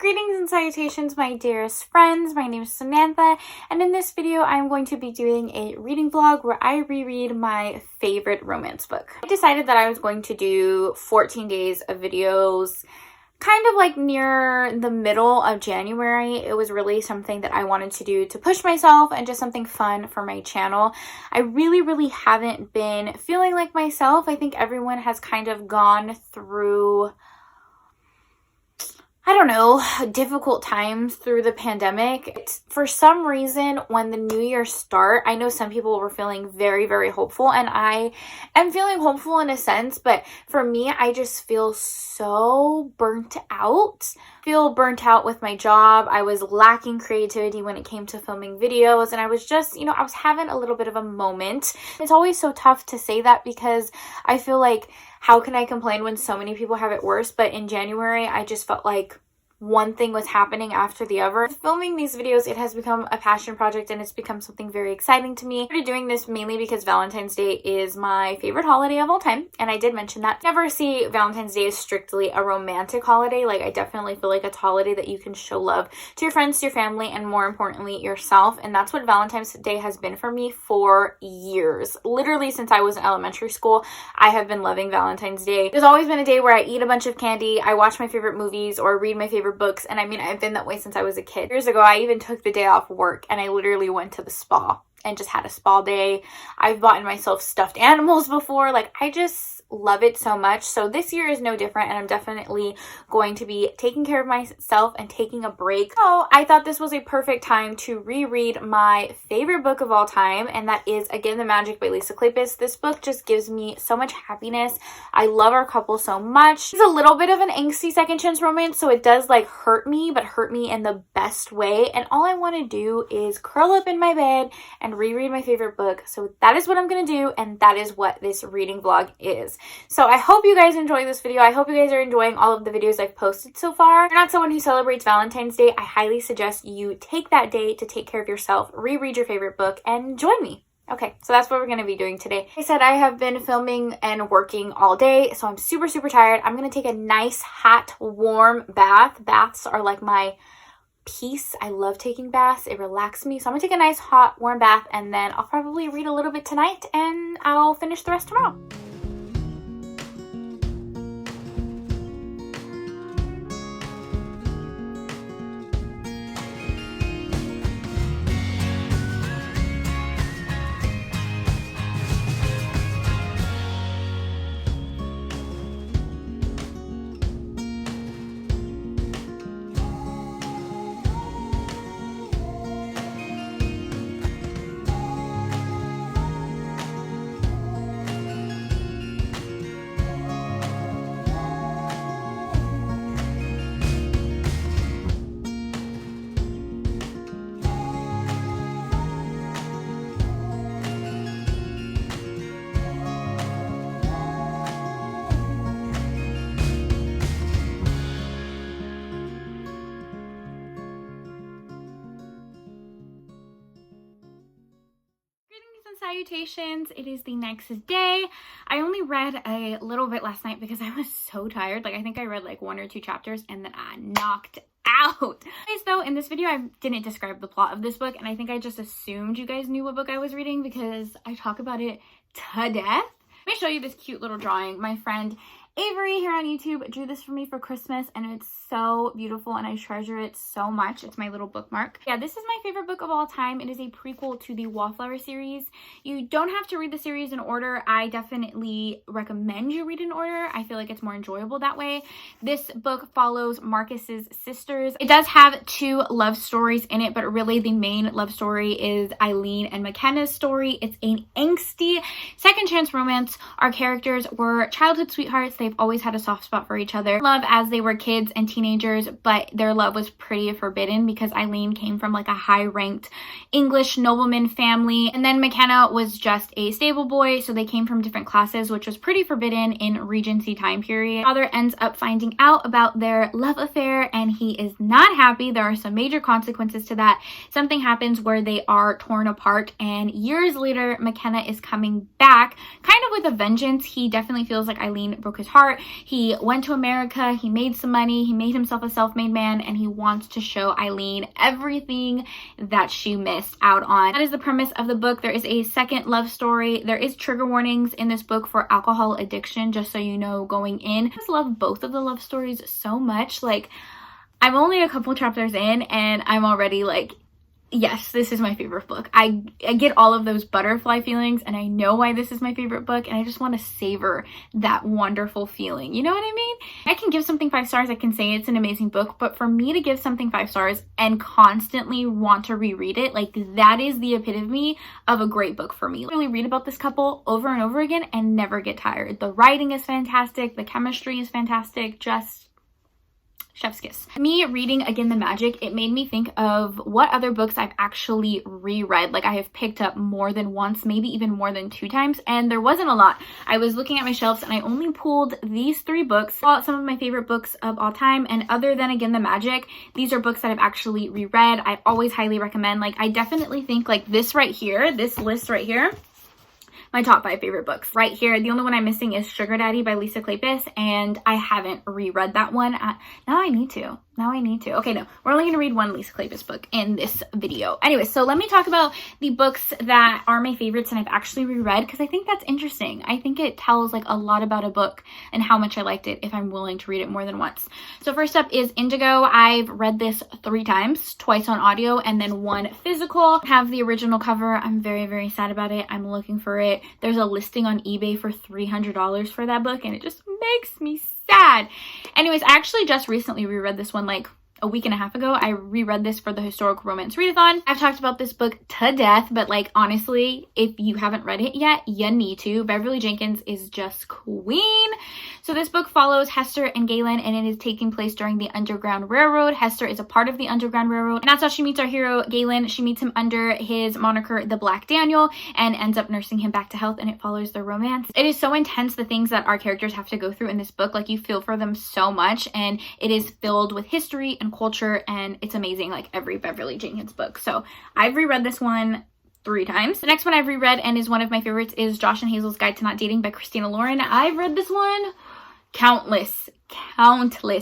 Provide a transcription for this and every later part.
Greetings and salutations, my dearest friends. My name is Samantha, and in this video I'm going to be doing a reading vlog where I reread my favorite romance book. I decided that I was going to do 14 days of videos kind of like near the middle of January. It was really something that I wanted to do to push myself and just something fun for my channel. I really haven't been feeling like myself. I think everyone has kind of gone through, I don't know, difficult times through the pandemic. For some reason, when the new year start, I know some people were feeling very hopeful, and I am feeling hopeful in a sense, but for me, I just feel so burnt out. Burnt out with my job. I was lacking creativity when it came to filming videos, and I was just, I was having a little bit of a moment. It's always so tough to say that because I feel like, how can I complain when so many people have it worse? But in January, I just felt like one thing was happening after the other. Filming these videos, it has become a passion project, and it's become something very exciting to me. I started doing this mainly because Valentine's Day is my favorite holiday of all time, and I did mention that. I never see Valentine's Day as strictly a romantic holiday. Like, I definitely feel like it's a holiday that you can show love to your friends, to your family, and more importantly, yourself. And that's what Valentine's Day has been for me for years. Literally since I was in elementary school, I have been loving Valentine's Day. There's always been a day where I eat a bunch of candy, I watch my favorite movies, or read my favorite books. And I mean, I've been that way since I was a kid. Years ago, I even took the day off work and I literally went to the spa and just had a spa day. I've bought myself stuffed animals before. Like, I just love it so much. So this year is no different, and I'm definitely going to be taking care of myself and taking a break. So I thought this was a perfect time to reread my favorite book of all time, and that is, again, The Magic by Lisa Kleypas. This book just gives me so much happiness. I love our couple so much. It's a little bit of an angsty second chance romance, so it does like hurt me, but hurt me in the best way. And all I want to do is curl up in my bed and reread my favorite book. So that is what I'm going to do, and that is what this reading vlog is. So I hope you guys enjoy this video. I hope you guys are enjoying all of the videos I've posted so far. If you're not someone who celebrates Valentine's Day, I highly suggest you take that day to take care of yourself, reread your favorite book, and join me. Okay, so that's what we're going to be doing today. Like I said, I have been filming and working all day, so I'm super tired. I'm going to take a nice, hot, warm bath. Baths are like my peace. I love taking baths. It relaxes me. So I'm going to take a nice, hot, warm bath, and then I'll probably read a little bit tonight, and I'll finish the rest tomorrow. Salutations. It is the next day. I only read a little bit last night because I was so tired. Like, I think I read like 1 or 2 chapters and then I knocked out. Anyways, though, in this video I didn't describe the plot of this book, and I think I just assumed you guys knew what book I was reading because I talk about it to death. Let me show you this cute little drawing. My friend Avery here on YouTube drew this for me for Christmas, and it's so beautiful and I treasure it so much. It's my little bookmark. Yeah, this is my favorite book of all time. It is a prequel to the Wallflower series. You don't have to read the series in order. I definitely recommend you read in order. I feel like it's more enjoyable that way. This book follows Marcus's sisters. It does have 2 love stories in it, but really the main love story is Eileen and McKenna's story. It's an angsty second chance romance. Our characters were childhood sweethearts. They've always had a soft spot for each other. Love as they were kids and teenagers, but their love was pretty forbidden because Eileen came from like a high-ranked English nobleman family, and then McKenna was just a stable boy, so they came from different classes, which was pretty forbidden in Regency time period. Father ends up finding out about their love affair, and he is not happy. There are some major consequences to that. Something happens where they are torn apart, and years later, McKenna is coming back, kind of with a vengeance. He definitely feels like Eileen broke his heart. He went to America, he made some money, he made himself a self-made man, and he wants to show Eileen everything that she missed out on. That is the premise of the book. There is a second love story. There is trigger warnings in this book for alcohol addiction, just so you know going in. I just love both of the love stories so much. Like, I'm only a couple chapters in and I'm already like, yes, this is my favorite book. I get all of those butterfly feelings, and I know why this is my favorite book, and I just want to savor that wonderful feeling. You know what I mean? I can give something 5 stars. I can say it's an amazing book, but for me to give something 5 stars and constantly want to reread it, like, that is the epitome of a great book for me. I really read about this couple over and over again and never get tired. The writing is fantastic. The chemistry is fantastic. Just chef's kiss. Me reading Again the Magic, it made me think of what other books I've actually reread. Like, I have picked up more than once, maybe even more than 2 times, and there wasn't a lot. I was looking at my shelves and I only pulled these 3 books, some of my favorite books of all time, and other than Again the Magic, these are books that I've actually reread. I always highly recommend. Like, I definitely think like this right here, this list right here, my top 5 favorite books right here. The only one I'm missing is Sugar Daddy by Lisa Kleypas, and I haven't reread that one. Now I need to. Okay, no, we're only going to read one Lisa Kleypas book in this video. Anyway, so let me talk about the books that are my favorites and I've actually reread, because I think that's interesting. I think it tells like a lot about a book and how much I liked it if I'm willing to read it more than once. So first up is Indigo. I've read this 3 times, twice on audio and then 1 physical. I have the original cover. I'm very, very sad about it. I'm looking for it. There's a listing on eBay for $300 for that book, and it just makes me sad. Anyways, I actually just recently reread this one like a week and a half ago. I reread this for the Historical Romance Readathon. I've talked about this book to death, but like, honestly, if you haven't read it yet, you need to. Beverly Jenkins is just queen. So this book follows Hester and Galen, and it is taking place during the Underground Railroad. Hester is a part of the Underground Railroad, and that's how she meets our hero, Galen. She meets him under his moniker, the Black Daniel, and ends up nursing him back to health, and it follows their romance. It is so intense, the things that our characters have to go through in this book. Like, you feel for them so much, and it is filled with history and culture, and it's amazing, like every Beverly Jenkins book. So I've reread this one 3 times. The next one I've reread and is one of my favorites is Josh and Hazel's Guide to Not Dating by Christina Lauren. I've read this one countless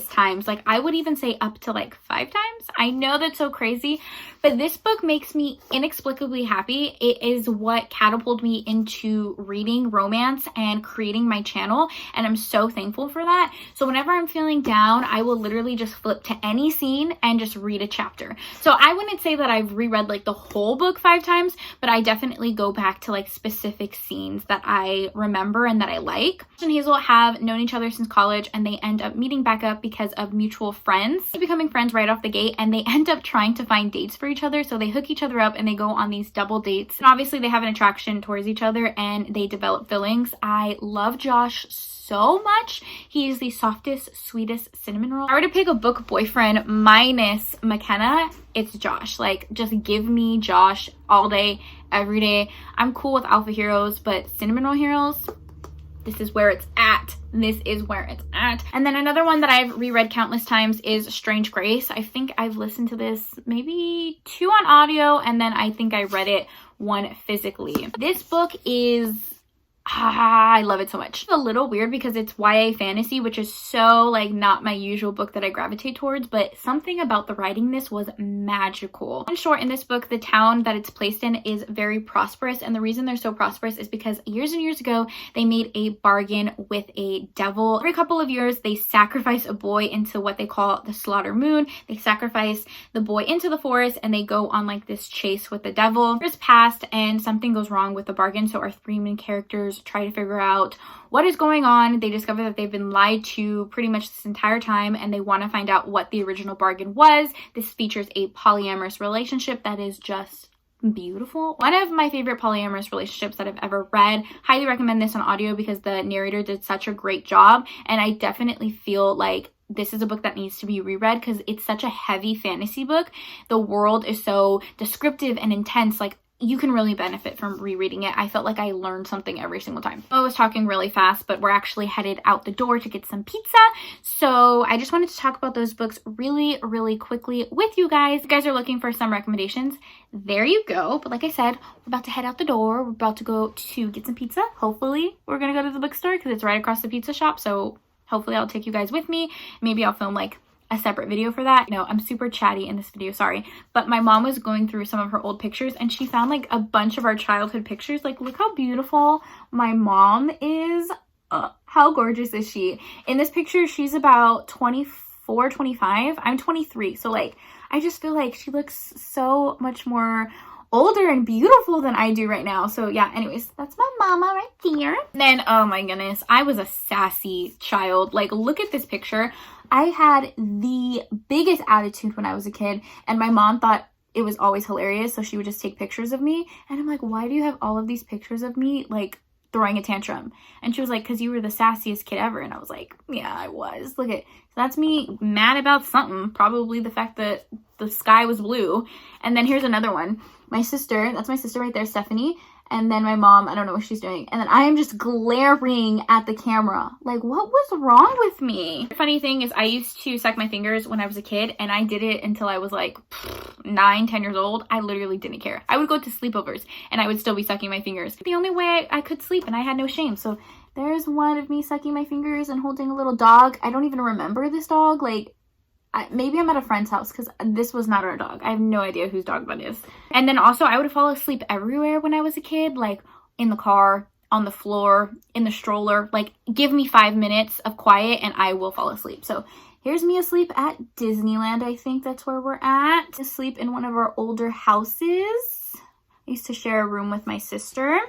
times. Like, I would even say up to like 5 times. I know that's so crazy, but this book makes me inexplicably happy. It is what catapulted me into reading romance and creating my channel, and I'm so thankful for that. So whenever I'm feeling down, I will literally just flip to any scene and just read a chapter. So I wouldn't say that I've reread like the whole book 5 times, but I definitely go back to like specific scenes that I remember and that I like. Josh and Hazel have known each other since college, and they end up meeting back up because of mutual friends. They're becoming friends right off the gate, and they end up trying to find dates for each other. So they hook each other up and they go on these double dates. And obviously they have an attraction towards each other and they develop feelings. I love Josh so much. He is the softest, sweetest cinnamon roll. If I were to pick a book boyfriend minus McKenna, it's Josh. Like, just give me Josh all day, every day. I'm cool with alpha heroes, but cinnamon roll heroes, this is where it's at. This is where it's at. And then another one that I've reread countless times is Strange Grace. I think I've listened to this maybe 2 on audio, and then I think I read it 1 physically. This book is I love it so much. It's a little weird because it's YA fantasy, which is so like not my usual book that I gravitate towards, but something about the writing in this was magical. In short, in this book, the town that it's placed in is very prosperous, and the reason they're so prosperous is because years and years ago they made a bargain with a devil. Every couple of years they sacrifice a boy into what they call the Slaughter Moon. They sacrifice the boy into the forest and they go on like this chase with the devil. Years passed and something goes wrong with the bargain, so our 3 main characters try to figure out what is going on. They discover that they've been lied to pretty much this entire time, and they want to find out what the original bargain was. This features a polyamorous relationship that is just beautiful. One of my favorite polyamorous relationships that I've ever read. Highly recommend this on audio because the narrator did such a great job, and I definitely feel like this is a book that needs to be reread because it's such a heavy fantasy book. The world is so descriptive and intense. Like, you can really benefit from rereading it. I felt like I learned something every single time. I was talking really fast, but we're actually headed out the door to get some pizza. So I just wanted to talk about those books really, really quickly with you guys. If you guys are looking for some recommendations, there you go. But like I said, we're about to head out the door. We're about to go to get some pizza. Hopefully, we're gonna go to the bookstore because it's right across the pizza shop. So Hopefully I'll take you guys with me. Maybe I'll film like a separate video for that. No, I'm super chatty in this video, sorry. But my mom was going through some of her old pictures and she found like a bunch of our childhood pictures. Like, look how beautiful my mom is. How gorgeous is she? In this picture, she's about 24, 25. I'm 23. So like, I just feel like she looks so much more older and beautiful than I do right now. So yeah, anyways, that's my mama right here. Then, oh my goodness, I was a sassy child. Like, look at this picture. I had the biggest attitude when I was a kid, and my mom thought it was always hilarious, so she would just take pictures of me. And I'm like, why do you have all of these pictures of me, like, throwing a tantrum? And she was like, because you were the sassiest kid ever. And I was like, yeah, I was. Look at, so that's me mad about something, probably the fact that the sky was blue. And then here's another one. My sister, that's my sister right there, Stephanie. And then my mom, I don't know what she's doing. And then I am just glaring at the camera. Like, what was wrong with me? The funny thing is I used to suck my fingers when I was a kid, and I did it until I was like 9, 10 years old. I literally didn't care. I would go to sleepovers and I would still be sucking my fingers. The only way I could sleep, and I had no shame. So there's one of me sucking my fingers and holding a little dog. I don't even remember this dog. Like, maybe I'm at a friend's house because this was not our dog. I have no idea whose dog that is. And then also I would fall asleep everywhere when I was a kid, like in the car, on the floor, in the stroller. Like, give me 5 minutes of quiet and I will fall asleep. So here's me asleep at Disneyland. I think that's where we're at. Asleep in one of our older houses. I used to share a room with my sister.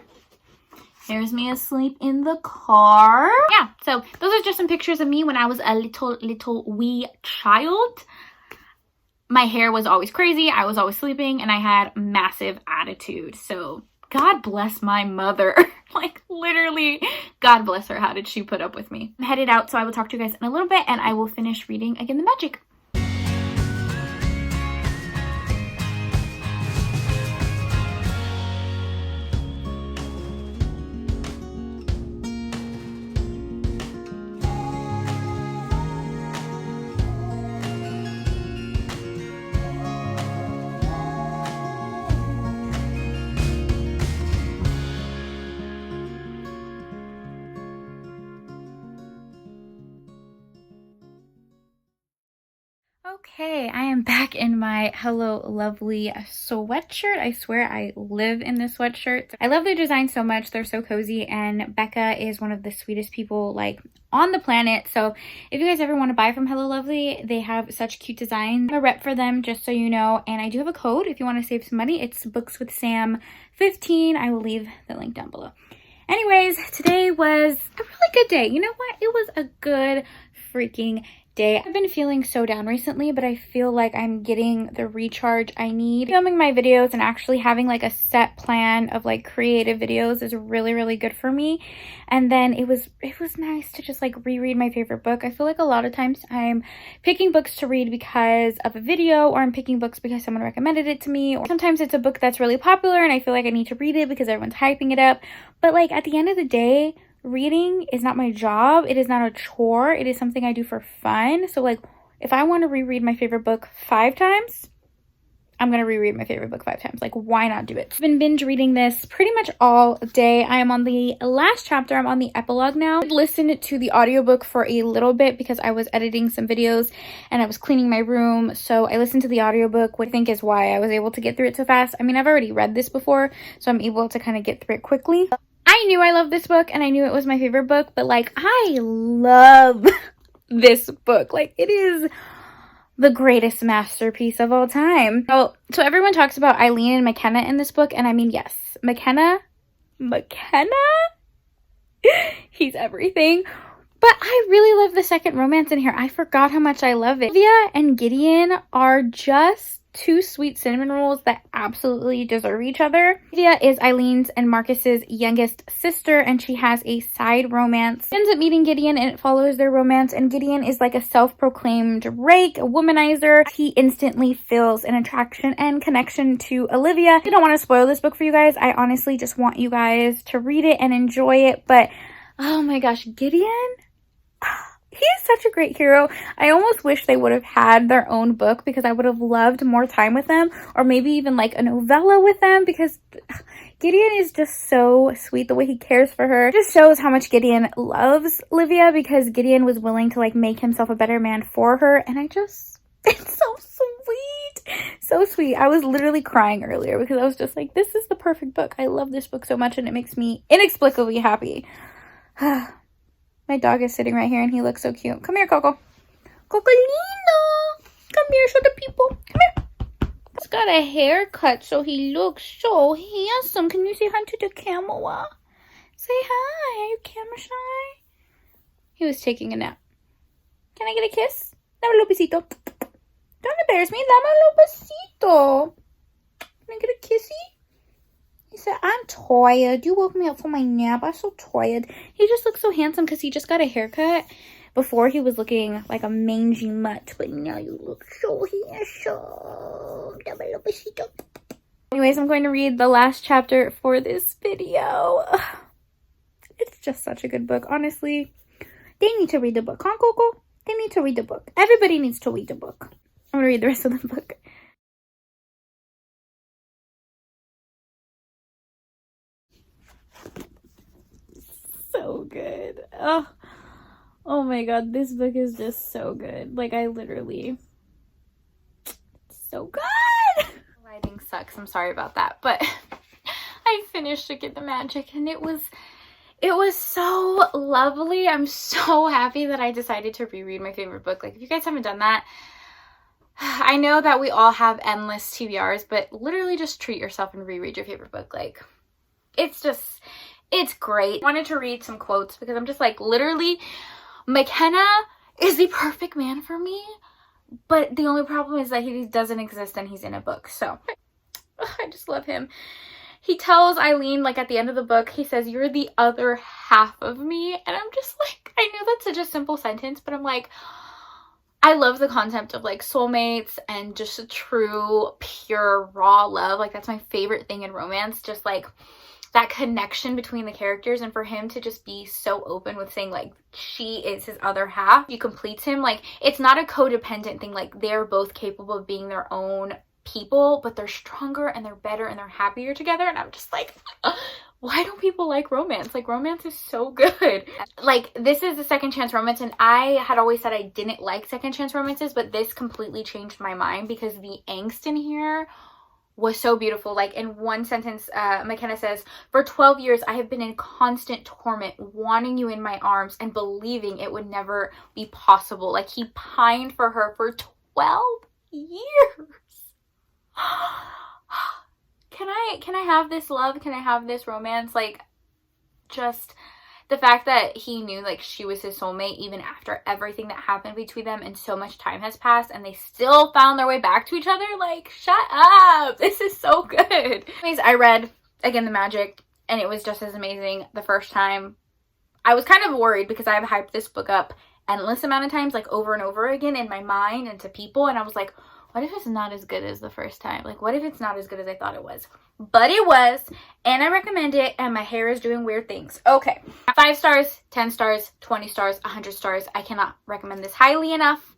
Here's me asleep in the car. Yeah, so those are just some pictures of me when I was a little wee child. My hair was always crazy. I was always sleeping and I had massive attitude. So God bless my mother. Like, literally, God bless her. How did she put up with me? I'm headed out, so I will talk to you guys in a little bit and I will finish reading Again the Magic. Okay, I am back in my Hello Lovely sweatshirt. I swear I live in this sweatshirt. I love their design so much. They're so cozy, and Becca is one of the sweetest people like on the planet. So if you guys ever want to buy from Hello Lovely, they have such cute designs. I'm a rep for them, just so you know, and I do have a code if you want to save some money. It's Books with Sam 15. I will leave the link down below. Anyways, today was a really good day. You know what? It was a good freaking day. I've been feeling so down recently, but I feel like I'm getting the recharge I need. Filming my videos and actually having like a set plan of like creative videos is really, really good for me. And then it was nice to just like reread my favorite book. I feel like a lot of times I'm picking books to read because of a video, or I'm picking books because someone recommended it to me, or sometimes it's a book that's really popular and I feel like I need to read it because everyone's hyping it up. But like at the end of the day, reading is not my job. It is not a chore. It is something I do for fun. So like, if I want to reread my favorite book 5 times, I'm going to reread my favorite book 5 times. Like, why not do it? I've been binge reading this pretty much all day. I am on the last chapter. I'm on the epilogue now. I listened to the audiobook for a little bit because I was editing some videos and I was cleaning my room. So I listened to the audiobook, which I think is why I was able to get through it so fast. I mean, I've already read this before, so I'm able to kind of get through it quickly. I knew I loved this book and I knew it was my favorite book, but like, I love this book. Like, it is the greatest masterpiece of all time. So everyone talks about Eileen and McKenna in this book, and I mean, yes, McKenna, he's everything. But I really love the second romance in here. I forgot how much I love it. Olivia and Gideon are just 2 sweet cinnamon rolls that absolutely deserve each other. Olivia is Eileen's and Marcus's youngest sister, and she has a side romance. She ends up meeting Gideon and it follows their romance, and Gideon is like a self-proclaimed rake, a womanizer. He instantly feels an attraction and connection to Olivia. I don't want to spoil this book for you guys. I honestly just want you guys to read it and enjoy it, but oh my gosh, Gideon He is such a great hero. I almost wish they would have had their own book because I would have loved more time with them, or maybe even like a novella with them, because Gideon is just so sweet. The way he cares for her just shows how much Gideon loves Livia, because Gideon was willing to like make himself a better man for her. And it's so sweet. So sweet. I was literally crying earlier because I was just like, this is the perfect book. I love this book so much and it makes me inexplicably happy. My dog is sitting right here and he looks so cute. Come here, Coco. Cocolino. Come here, show the people. Come here. He's got a haircut, so he looks so handsome. Can you say hi to the camera? Say hi. Are you camera shy? He was taking a nap. Can I get a kiss? Dame un besito. Don't embarrass me. Dame un besito. Can I get a kissy? He said, I'm tired. You woke me up for my nap. I'm so tired. He just looks so handsome because he just got a haircut. Before, he was looking like a mangy mutt, but now you look so handsome. Anyways, I'm going to read the last chapter for this video. It's just such a good book. Honestly, they need to read the book. Huh, Coco? They need to read the book. Everybody needs to read the book. I'm going to read the rest of the book. So good. Oh my god, this book is just so good. Like, I literally, it's so good. Lighting sucks. I'm sorry about that, but I finished Look at the Magic and it was so lovely. I'm so happy that I decided to reread my favorite book. Like, if you guys haven't done that, I know that we all have endless TBRs, but literally just treat yourself and reread your favorite book. Like, it's great. I wanted to read some quotes because I'm just like, literally, McKenna is the perfect man for me, but the only problem is that he doesn't exist and he's in a book. So I just love him. He tells Eileen, like at the end of the book, he says, you're the other half of me. And I'm just like, I know that's such a simple sentence, but I'm like, I love the concept of like soulmates and just a true, pure, raw love. Like, that's my favorite thing in romance. Just like that connection between the characters, and for him to just be so open with saying like she is his other half, he completes him. Like, it's not a codependent thing. Like, they're both capable of being their own people, but they're stronger and they're better and they're happier together. And I'm just like, why don't people like romance? Like, romance is so good. Like, this is a second chance romance, and I had always said I didn't like second chance romances, but this completely changed my mind because the angst in here was so beautiful. Like, in one sentence, McKenna says, for 12 years, I have been in constant torment, wanting you in my arms and believing it would never be possible. Like, he pined for her for 12 years. Can I have this love? Can I have this romance? Like, just the fact that he knew like she was his soulmate even after everything that happened between them and so much time has passed and they still found their way back to each other. Like, shut up. This is so good. Anyways, I read Again the Magic and it was just as amazing the first time. I was kind of worried because I've hyped this book up endless amount of times, like over and over again in my mind and to people, and I was like, what if it's not as good as the first time? Like, what if it's not as good as I thought it was? But it was, and I recommend it, and my hair is doing weird things. Okay, 5 stars, 10 stars, 20 stars, 100 stars. I cannot recommend this highly enough.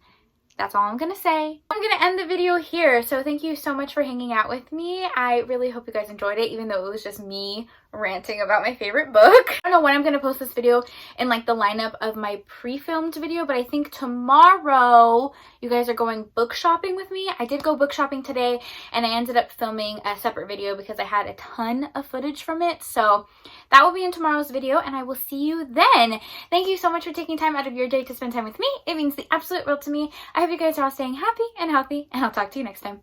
That's all I'm gonna say. I'm gonna end the video here. So thank you so much for hanging out with me. I really hope you guys enjoyed it, even though it was just me ranting about my favorite book. I don't know when I'm gonna post this video in like the lineup of my pre-filmed video, but I think tomorrow you guys are going book shopping with me. I did go book shopping today and I ended up filming a separate video because I had a ton of footage from it. So that will be in tomorrow's video and I will see you then. Thank you so much for taking time out of your day to spend time with me. It means the absolute world to me. I hope you guys are all staying happy and healthy, and I'll talk to you next time.